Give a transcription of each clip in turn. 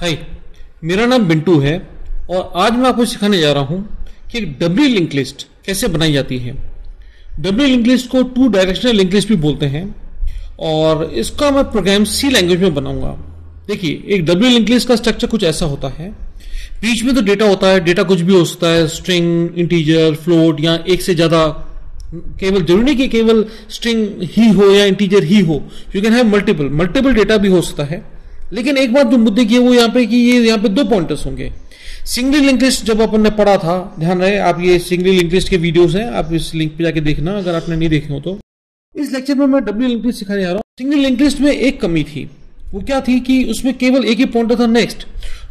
हाय, मेरा नाम बिंटू है और आज मैं आपको सिखाने जा रहा हूं कि डब्ल्यू लिंक लिस्ट कैसे बनाई जाती है। डब्ल्यू लिंक लिस्ट को टू डायरेक्शनल लिंक लिस्ट भी बोलते हैं और इसका मैं प्रोग्राम सी लैंग्वेज में बनाऊंगा। देखिए, एक डब्ल्यू लिंक लिस्ट का स्ट्रक्चर कुछ ऐसा होता है। बीच में तो डेटा होता है, डेटा कुछ भी हो सकता है, स्ट्रिंग, इंटीजर, फ्लोट या एक से ज्यादा, केवल जरूरी नहीं कि केवल स्ट्रिंग ही हो या इंटीजर ही हो, you can have multiple data भी हो सकता है। लेकिन एक बात जो मुद्दे की है वो यहाँ पे कि ये यहाँ पे दो पॉइंटर्स होंगे। सिंगल लिंक लिस्ट जब अपन ने पढ़ा था, ध्यान रहे आप, ये सिंगल लिंक लिस्ट के वीडियोस हैं, आप इस लिंक पे जाके देखना अगर आपने नहीं देखे हो तो। इस लेक्चर में मैं डब्ल्यू लिंक लिस्ट सिखाने जा रहा हूँ। सिंगल लिंक लिस्ट में एक कमी थी, वो क्या थी कि उसमें केवल एक ही पॉइंटर था नेक्स्ट,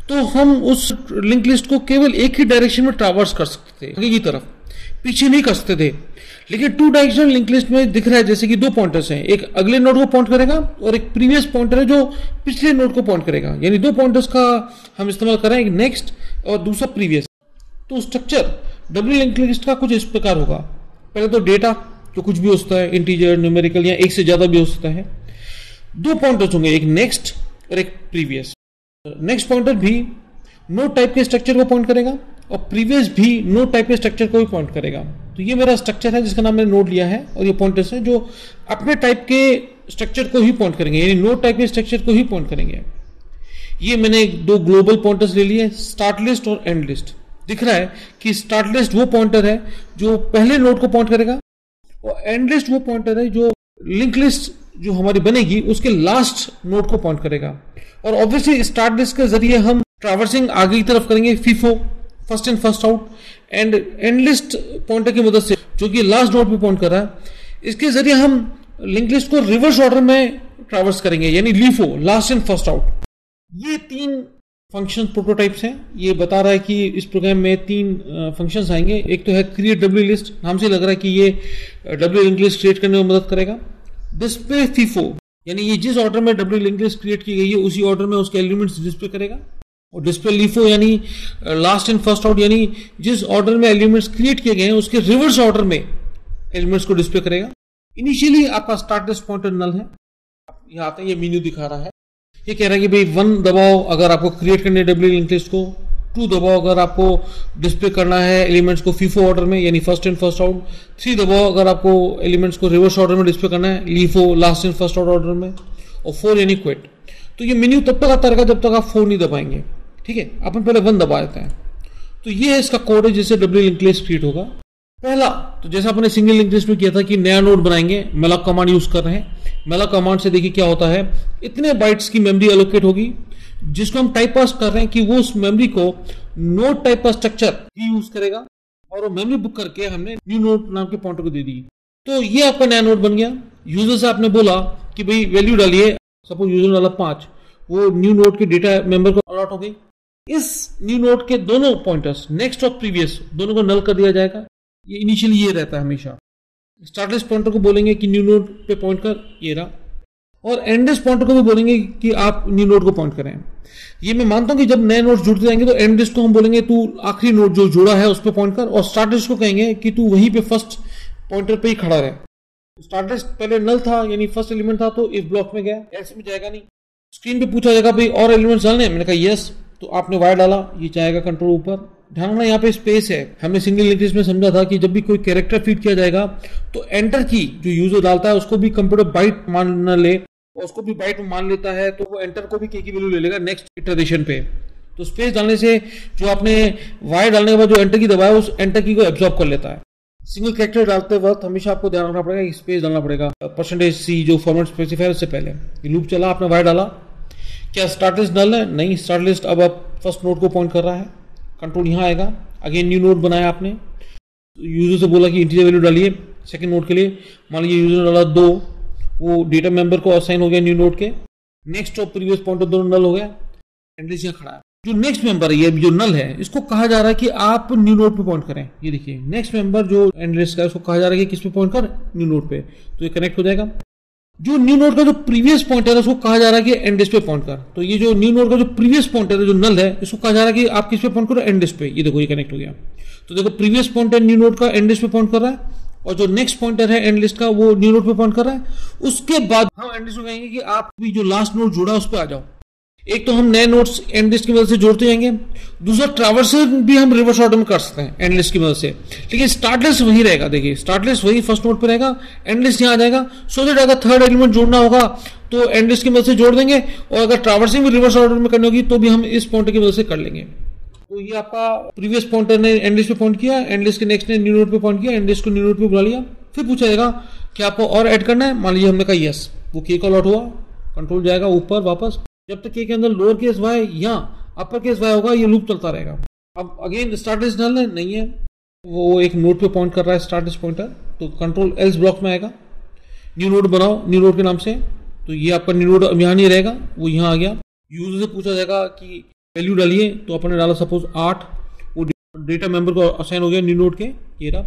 तो हम उस लिंक लिस्ट को केवल एक ही डायरेक्शन में ट्रैवर्स कर सकते थे, आगे की तरफ, पीछे नहीं कर सकते थे। लेकिन टू डायरेक्शनल लिंक लिस्ट में दिख रहा है जैसे कि दो पॉइंटर्स हैं, एक अगले नोड को पॉइंट करेगा और एक प्रीवियस पॉइंटर है जो पिछले नोड को पॉइंट करेगा, यानी दो पॉइंटर्स का हम इस्तेमाल कर रहे हैं, एक नेक्स्ट और दूसरा प्रीवियस। तो स्ट्रक्चर डब्ल्यू लिंक लिस्ट का कुछ इस प्रकार होगा। पहले तो डेटा जो कुछ भी हो सकता है, इंटीजर, न्यूमेरिकल या एक से ज्यादा भी हो सकता है। दो पॉइंटर्स होंगे, एक नेक्स्ट और एक प्रीवियस। नेक्स्ट पॉइंटर भी नोड टाइप के स्ट्रक्चर को पॉइंट करेगा और प्रीवियस भी नोड टाइप के स्ट्रक्चर को भी पॉइंट करेगा। तो ये मेरा स्ट्रक्चर है जिसका नाम मैंने नोड लिया है और ये पॉइंटर्स हैं जो अपने टाइप के स्ट्रक्चर को ही पॉइंट करेंगे, यानी नोड टाइप के स्ट्रक्चर को ही पॉइंट करेंगे। ये मैंने दो ग्लोबल पॉइंटर्स ले लिए, स्टार्ट लिस्ट और एंड लिस्ट। दिख रहा है कि स्टार्ट लिस्ट वो पॉइंटर है जो पहले नोड को पॉइंट करेगा और एंड लिस्ट वो पॉइंटर है जो लिंक लिस्ट जो हमारी बनेगी उसके लास्ट नोड को पॉइंट करेगा। और ऑब्वियसली स्टार्ट लिस्ट के जरिए हम ट्रैवर्सिंग आगे की तरफ करेंगे, FIFO, first in first out, and and list pointer की मदद से जो कि लास्ट नोड पे पॉइंट कर रहा है, इसके जरिए हम लिंक लिस्ट को रिवर्स ऑर्डर में ट्रैवर्स करेंगे, यानी LIFO, last in first out. ये तीन फंक्शन प्रोटोटाइप्स हैं। ये बता रहा है कि इस प्रोग्राम में तीन फंक्शंस आएंगे। एक तो है क्रिएट डब्ल्यू लिस्ट, नाम से लग रहा है कि ये डब्ल्यू लिंक लिस्ट क्रिएट करने में मदद करेगा। डिस्प्ले फीफो, यानी ये जिस ऑर्डर में डब्ल्यू लिंक लिस्ट क्रिएट की गई है उसी ऑर्डर में उसके एलिमेंट्स डिस्प्ले करेगा। और डिस्प्ले लीफो यानी लास्ट इन फर्स्ट आउट, यानी जिस ऑर्डर में एलिमेंट्स क्रिएट किए गए हैं उसके रिवर्स ऑर्डर में एलिमेंट्स को डिस्प्ले करेगा। इनिशियली आपका स्टार्ट लिस्ट पॉइंटर नल है, यहाँ आते हैं, ये मेन्यू दिखा रहा है, ये कह रहा है कि भाई 1 दबाओ अगर आपको क्रिएट करने डब्ल्यू लिंक लिस्ट को, 2 दबाओ अगर आपको डिस्प्ले करना है एलिमेंट्स को फीफो ऑर्डर में यानी फर्स्ट इन फर्स्ट आउट, 3 दबाओ अगर आपको एलिमेंट्स को रिवर्स ऑर्डर में डिस्प्ले करना है LIFO, last in first out order में, और 4 यानी क्विट। तो ये मेन्यू तब तक आता रहेगा जब तक आप 4 नहीं दबाएंगे, ठीक है। अपन पहले 1 दबा देते हैं। तो ये है इसका कोड है जिससे डब्ल्यू लिंक लिस्ट क्रिएट होगा। पहला तो जैसा अपने सिंगल लिंक लिस्ट में किया था कि नया नोड बनाएंगे, malloc कमांड यूज कर रहे हैं। malloc कमांड से देखिए क्या होता है, इतने बाइट्स की मेमोरी एलोकेट होगी जिसको हम टाइप पास कर रहे हैं कि वो उस मेमोरी को नोड टाइप का स्ट्रक्चर ही यूज करेगा और वो मेमोरी बुक करके हमने न्यू नोड नाम के पॉइंटर को दे दी। तो ये आपका नया नोड बन गया। यूजर से आपने बोला कि भाई वैल्यू डालिए, सपोज यूजर ने डाला 5, वो न्यू नोड के डेटा मेंबर को अलॉट हो गई। इस न्यू नोड के दोनों पॉइंटर्स नेक्स्ट और प्रीवियस दोनों को नल कर दिया जाएगा। ये इनिशियली ये रहता है हमेशा। स्टार्ट लिस्ट पॉइंटर को बोलेंगे कि न्यू नोड पे पॉइंट कर, ये रहा, और एंड लिस्ट पॉइंटर को भी बोलेंगे कि आप न्यू नोड को पॉइंट करें। ये मैं मानता हूं कि जब नए नोड जुड़ते जाएंगे तो एंड लिस्ट को हम बोलेंगे तू आखिरी नोड जो जुड़ा है उस पर पॉइंट कर, और स्टार्ट लिस्ट को कहेंगे कि तू वहीं पे फर्स्ट पॉइंटर पे ही खड़ा रहे। स्टार्ट लिस्ट पहले नल था यानी फर्स्ट एलिमेंट था तो इफ ब्लॉक में गया, एल्स में जाएगा नहीं। स्क्रीन पे पूछा जाएगा भाई और एलिमेंट्स डालने, मैंने कहा यस, तो आपने वाई डाला, ये जाएगा कंट्रोल ऊपर। ध्यान रखना यहाँ पे स्पेस है। हमने सिंगल लिंक लिस्ट में समझा था कि जब भी कोई कैरेक्टर फीड किया जाएगा तो एंटर की जो यूजर डालता है उसको भी कंप्यूटर बाइट मान न ले, और उसको भी बाइट मान लेता है तो वो एंटर को भी के की वैल्यू ले लेगा नेक्स्ट इटरेशन पे। तो स्पेस डालने से जो आपने वाई डालने के बाद जो एंटर की दबाया उस एंटर की को एब्जॉर्ब कर लेता है। सिंगल कैरेक्टर डालते वक्त हमेशा आपको ध्यान रखना पड़ेगा, स्पेस डालना पड़ेगा, %C जो फॉर्मेट स्पेसिफायर उससे पहले। लूप चला, आपने वाई डाला, क्या स्टार्ट लिस्ट डालना है? नहीं, स्टार्ट लिस्ट अब आप फर्स्ट नोड को पॉइंट कर रहा है, कंट्रोल यहाँ आएगा। अगेन न्यू नोड बनाया आपने, यूजर से बोला कि इंटीजर वैल्यू डालिए सेकंड नोड के लिए, मान लीजिए यूजर ने डाला 2, वो डेटा मेंबर को असाइन हो गया न्यू नोड के। नेक्स्ट और प्रीवियस पॉइंटर दोनों नल हो गया, एंड लिस्ट यहाँ खड़ा है। जो नेक्स्ट मेंबर है, ये जो नल है, इसको कहा जा रहा है कि आप न्यू नोड पे पॉइंट करें। ये देखिए नेक्स्ट मेंबर जो एंड लिस्ट का है उसको कहा जा रहा है कि किस पे पॉइंट कर, न्यू नोड पे, तो ये कनेक्ट हो जाएगा। जो न्यू नोड का जो प्रीवियस पॉइंटर है उसको कहा जा रहा है कि एंड लिस्ट पे पॉइंट कर, तो ये जो न्यू नोड का जो प्रीवियस पॉइंटर है जो नल है इसको कहा जा रहा है कि आप किस पे पॉइंट करो, एंड लिस्ट पे। ये देखो ये कनेक्ट हो गया। तो देखो प्रीवियस पॉइंटर न्यू नोड का एंड लिस्ट पे पॉइंट कर रहा है और जो नेक्स्ट पॉइंटर है एंड लिस्ट का वो न्यू नोड पे पॉइंट कर रहा है। उसके बाद हम एंड लिस्ट में कहेंगे कि आप भी जो लास्ट नोड जुड़ा उस पर आ जाओ। एक तो हम नए नोड्स एंड लिस्ट की मदद से जोड़ते जाएंगे, दूसरा ट्रैवर्सल भी हम रिवर्स ऑर्डर में कर सकते हैं एंड लिस्ट की मदद से, लेकिन स्टार्ट लिस्ट वही रहेगा। देखिए स्टार्ट लिस्ट वही फर्स्ट नोड पे रहेगा, एंड लिस्ट यहाँ आ जाएगा। सो दैट अगर थर्ड एलिमेंट जोड़ना होगा तो एंड लिस्ट की मदद से जोड़ देंगे, और अगर ट्रैवर्सिंग भी रिवर्स ऑर्डर में करनी होगी तो भी हम इस पॉइंटर की मदद से कर लेंगे। तो ये आपका प्रीवियस पॉइंटर ने एंड लिस्ट पे पॉइंट किया, एंड लिस्ट के नेक्स्ट ने न्यू नोड पे पॉइंट किया, एंड लिस्ट को न्यू नोड पे बुला लिया। फिर पूछा जाएगा कि आपको और ऐड करना है, मान लीजिए हमने कहा यस, वो के कॉल आउट हुआ, कंट्रोल जाएगा ऊपर वापस, जब तक के अंदर लोअर केस वाई या अपर केस वाई होगा ये लूप चलता रहेगा। अब अगेन स्टार्ट लिस्ट नल नहीं है, वो एक नोड पे पॉइंट कर रहा है स्टार्ट लिस्ट पॉइंटर, तो कंट्रोल एल्स ब्लॉक में आएगा, न्यू नोड बनाओ न्यू नोड के नाम से, तो ये आपका न्यू नोड यहाँ नहीं रहेगा, वो यहाँ आ गया। यूजर से पूछा जाएगा कि वैल्यू डालिए, तो अपने डाला सपोज 8, वो डेटा मेंबर को असाइन हो गया न्यू नोड के, ये रहा।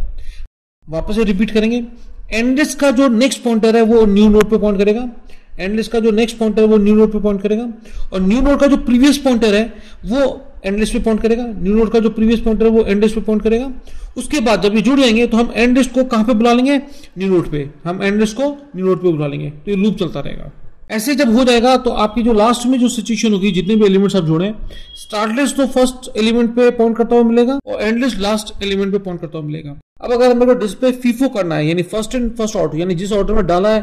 वापस से रिपीट करेंगे, एंड लिस्ट का जो नेक्स्ट पॉइंटर है वो न्यू नोड पे पॉइंट करेगा, एंड लिस्ट का जो नेक्स्ट पॉइंटर है वो न्यू नोड पे पॉइंट करेगा, और न्यू नोड का जो प्रीवियस पॉइंटर है वो एंड लिस्ट पे पॉइंट करेगा, न्यू नोड का जो प्रीवियस पॉइंटर है वो एंड लिस्ट पे पॉइंट करेगा। उसके बाद जब ये जुड़ जाएंगे तो हम एंड लिस्ट को कहां पे बुला लेंगे, न्यू नोड पे, हम एंड लिस्ट को न्यू नोड पे बुला लेंगे, तो ये लूप चलता रहेगा। ऐसे जब हो जाएगा तो आपकी जो लास्ट में जो सिचुएशन होगी, जितने भी एलिमेंट्स आप जोड़े, स्टार्ट लिस्ट तो फर्स्ट एलिमेंट पे पॉइंट करता हुआ मिलेगा और एंड लिस्ट लास्ट एलिमेंट पे पॉइंट करता हुआ मिलेगा। अब अगर हमें डिस्प्ले फीफो करना है, यानी फर्स्ट एंड फर्स्ट ऑर्डर, यानी जिस ऑर्डर में डाला है,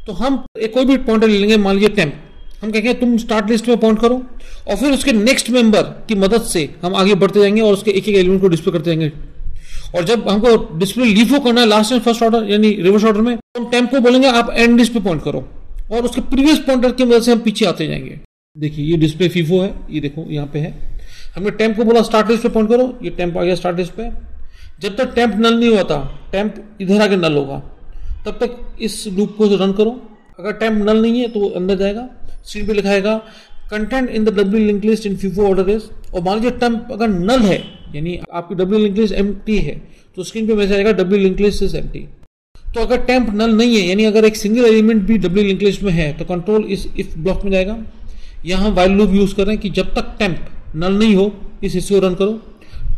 तो हम एक कोई भी पॉइंटर ले लेंगे, मान लीजिए टेम्प, हम कहेंगे तुम स्टार्ट लिस्ट में पॉइंट करो, और फिर उसके नेक्स्ट मेंबर की मदद से हम आगे बढ़ते जाएंगे और उसके एक एक एलिमेंट को डिस्प्ले करते जाएंगे। और जब हमको डिस्प्ले लीफो करना है लास्ट एंड फर्स्ट ऑर्डर यानी रिवर्स ऑर्डर में, तो हम टेम्प को बोलेंगे आप एंड लिस्ट पे पॉइंट करो, और उसके प्रीवियस पॉइंटर की मदद से हम पीछे आते जाएंगे। देखिए ये डिस्प्ले फीफो है, ये देखो यहाँ पे है, हमने टेम्प को बोला स्टार्ट लिस्ट पे पॉइंट करो, ये टेम्प आ गया स्टार्ट लिस्ट पे। जब तक टेम्प नल नहीं होता, टेम्प इधर आके नल होगा, तब तक इस लूप को रन करो। अगर टेम्प नल नहीं है तो अंदर जाएगा, स्क्रीन पे लिखाएगा content in the doubly link list in FIFO order is, और मान लीजिए टेम्प अगर नल है यानी आपकी डब्ल्यू लिंक लिस्ट एम्प्टी है, तो स्क्रीन पे मैसेज आएगा W link list is empty. तो अगर टेम्प नल नहीं है, यानी अगर एक सिंगल एलिमेंट भी डब्ल्यू लिंक लिस्ट में है, तो कंट्रोल इस इफ ब्लॉक में जाएगा। यहां व्हाइल लूप यूज कर रहे हैं कि जब तक टेम्प नल नहीं हो इस हिस्से को रन करो,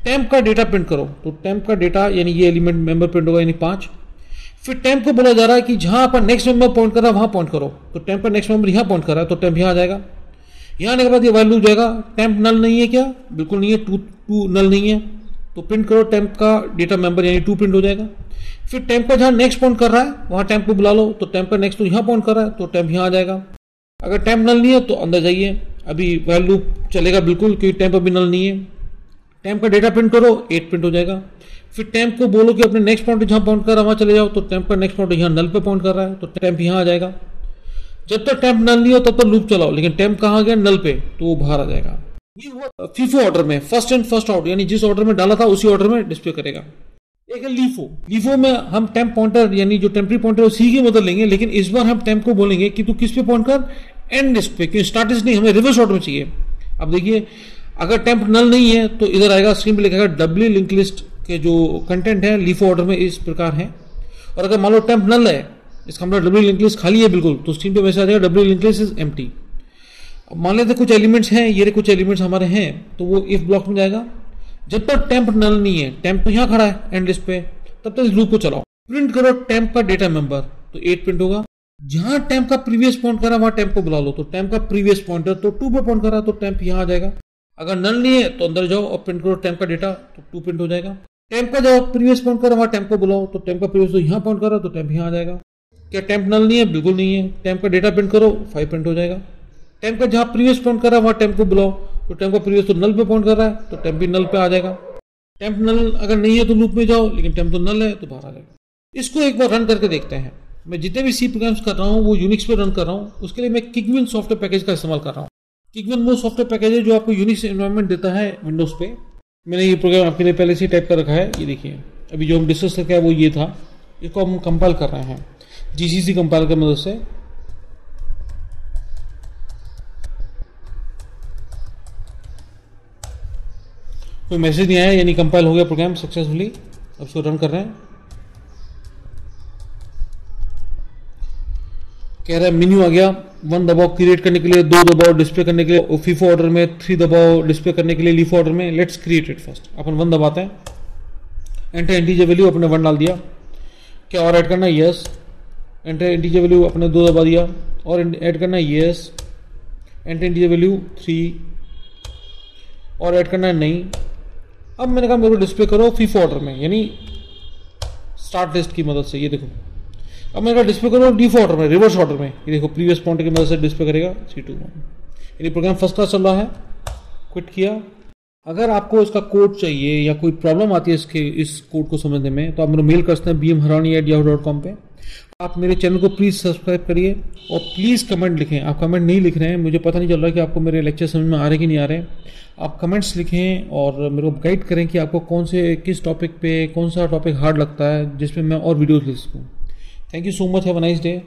टेम्प का डेटा प्रिंट करो, तो टेम्प का डेटा यानी ये एलिमेंट मेंबर प्रिंट होगा यानी 5। फिर टेम्प को बोला जा रहा है कि जहां पर नेक्स्ट मेंबर पॉइंट कर रहा है वहां पॉइंट करो, तो टेम्प का नेक्स्ट मेंबर यहां पॉइंट कर रहा है, तो टेम्प यहां आ जाएगा। यहां आने के बाद ये व्हाइल लूप जाएगा, टेम्प नल नहीं है क्या, बिल्कुल नहीं है, टू नल नहीं है, तो प्रिंट करो टेम्प का डेटा मेंबर यानी 2 प्रिंट हो जाएगा। फिर टेम्प का जहां नेक्स्ट पॉइंट कर रहा है वहां टेम्प को बुला लो, तो टेम्प का नेक्स्ट तो यहां पॉइंट कर रहा है, तो टेम्प यहां आ जाएगा। अगर टेम्प नल नहीं है तो अंदर जाइए, अभी व्हाइल लूप चलेगा बिल्कुल, क्योंकि टेम्प अभी नल नहीं है। टेम्प का डेटा प्रिंट करो, 8 प्रिंट हो जाएगा। फिर टेम्प को बोलो कि अपने नेक्स्ट पॉइंट जहां पॉइंट कर रहा है वहां चले जाओ, तो टेम्प का नेक्स्ट पॉइंट यहां नल पे पॉइंट कर रहा है, तो टेम्प यहां आ जाएगा। जब तक टेम्प नल नहीं हो तब तक लूप चलाओ, लेकिन टेम्प कहां आ गया, नल पे, तो वो बाहर आ जाएगा। ये हुआ फीफो ऑर्डर में, फर्स्ट एंड फर्स्ट ऑर्डर, यानी जिस ऑर्डर में डाला था उसी ऑर्डर में डिस्प्ले करेगा। एक है लीफो, लीफो में हम टेम्प पॉइंटर यानी जो टेम्परी पॉइंटर उसी की मदद लेंगे, लेकिन इस बार हम टेम्प को बोलेंगे कि तू किस पे पॉइंट कर, एंड लिस्ट पे, क्योंकि स्टार्ट लिस्ट नहीं, हमें रिवर्स ऑर्डर में चाहिए। अब देखिए अगर टेम्प नल नहीं है तो इधर आएगा, स्क्रीन पे लिखेगा डब्ल्यू लिंक लिस्ट के जो कंटेंट है लीफो ऑर्डर में इस प्रकार है। और अगर मान लो टेम्प नल है, इसका मतलब डब्ल्यू लिंक लिस्ट खाली है बिल्कुल, तो स्क्रीन पे मैसेज आ जाएगा W link list is empty. मान लेते कुछ एलिमेंट्स हैं, ये कुछ एलिमेंट्स हमारे हैं, तो वो इफ ब्लॉक में जाएगा। जब तक टेम्प नल नहीं है, टेम्प तो यहाँ खड़ा है एंड लिस्ट पे, तब तक इस लूप को चलाओ। प्रिंट करो टेम्प का डेटा मेंबर, तो 8 प्रिंट होगा। जहां टेम्प का प्रीवियस पॉइंट करा वहां टेम्प को बुला लो, तो टेम्प का प्रीवियस पॉइंटर तो 2 पे पॉइंट करा, तो टेम्प यहाँ आ जाएगा। अगर नल नहीं है तो अंदर जाओ और प्रिंट करो टेम्प का डेटा, तो 2 प्रिंट हो जाएगा। टेम्प का जब प्रीवियस पॉइंट करा वहां टेम्प को बुलाओ, तो टेम्प का प्रीवियस तो यहाँ पॉइंट करा, तो टेम्प यहाँ आ जाएगा। क्या टेम्प नल नहीं है, बिल्कुल नहीं है, टेम्प का डेटा प्रिंट करो, 5 प्रिंट हो जाएगा। टेम्प का जहां प्रीवियस पॉइंट कर रहा है वहां टेम्प को बुलाओ, तो टेम्प का प्रीवियस तो नल पे पॉइंट कर रहा है, तो टेम्प भी नल पे आ जाएगा। टेम्प नल अगर नहीं है तो लूप में जाओ, लेकिन टेम्प तो नल है तो बाहर आ जाएगा। इसको एक बार रन करके देखते हैं। मैं जितने भी सी प्रोग्राम्स कर रहा हूँ वो यूनिक्स पे रन कर रहा हूँ, उसके लिए मैं किकविन सॉफ्टवेयर पैकेज का इस्तेमाल कर रहा हूँ। किकविन वो सॉफ्टवेयर पैकेज है जो आपको यूनिक्स एनवायरनमेंट देता है विंडोज पे। मैंने ये प्रोग्राम आपके लिए पहले से टाइप कर रखा है, ये देखिए अभी जो हम डिस्कस करके वो ये था, इसको हम कंपाइल कर रहे हैं जीसीसी कंपाइल की मदद से। कोई मैसेज नहीं आया, यानी कंपाइल हो गया प्रोग्राम सक्सेसफुली। अब इसको रन कर रहे हैं। कह रहा है मेन्यू आ गया, 1 दबाओ क्रिएट करने के लिए, 2 दबाओ डिस्प्ले करने के लिए फीफो ऑर्डर में, 3 दबाओ डिस्प्ले करने के लिए लीफो ऑर्डर में। Let's create it first. अपन 1 दबाते हैं, एंटर इंटीजर वैल्यू अपने 1 डाल दिया। क्या और ऐड करना है, यस। एंटर इंटीजर वैल्यू अपने 2 दबा दिया, और ऐड करना है, यस। एंटर इंटीजर वैल्यू 3 और ऐड करना है नहीं। अब मैंने कहा मेरे को डिस्प्ले करो फीफो ऑर्डर में, यानी स्टार्ट लिस्ट की मदद से। ये देखो, अब मैंने कहा डिस्प्ले करो डिफॉल्ट ऑर्डर में, रिवर्स ऑर्डर में। ये देखो प्रीवियस पॉइंटर की मदद से डिस्प्ले करेगा 3 2 1। यानी प्रोग्राम फर्स्ट क्लास चल रहा है। क्विट किया। अगर आपको इसका कोड चाहिए या कोई प्रॉब्लम आती है इस कोड को समझने में, तो आप मेरे मेल कर सकते हैं bmharani@yahoo.com पे। आप मेरे चैनल को प्लीज़ सब्सक्राइब करिए और प्लीज़ कमेंट लिखें। आप कमेंट नहीं लिख रहे हैं, मुझे पता नहीं चल रहा कि आपको मेरे लेक्चर समझ में आ रहे कि नहीं आ रहे। आप कमेंट्स लिखें और मेरे को गाइड करें कि आपको किस टॉपिक पे कौन सा टॉपिक हार्ड लगता है, जिसमें मैं और वीडियोज़ लिख सकूँ। Thank you so much, have a nice day.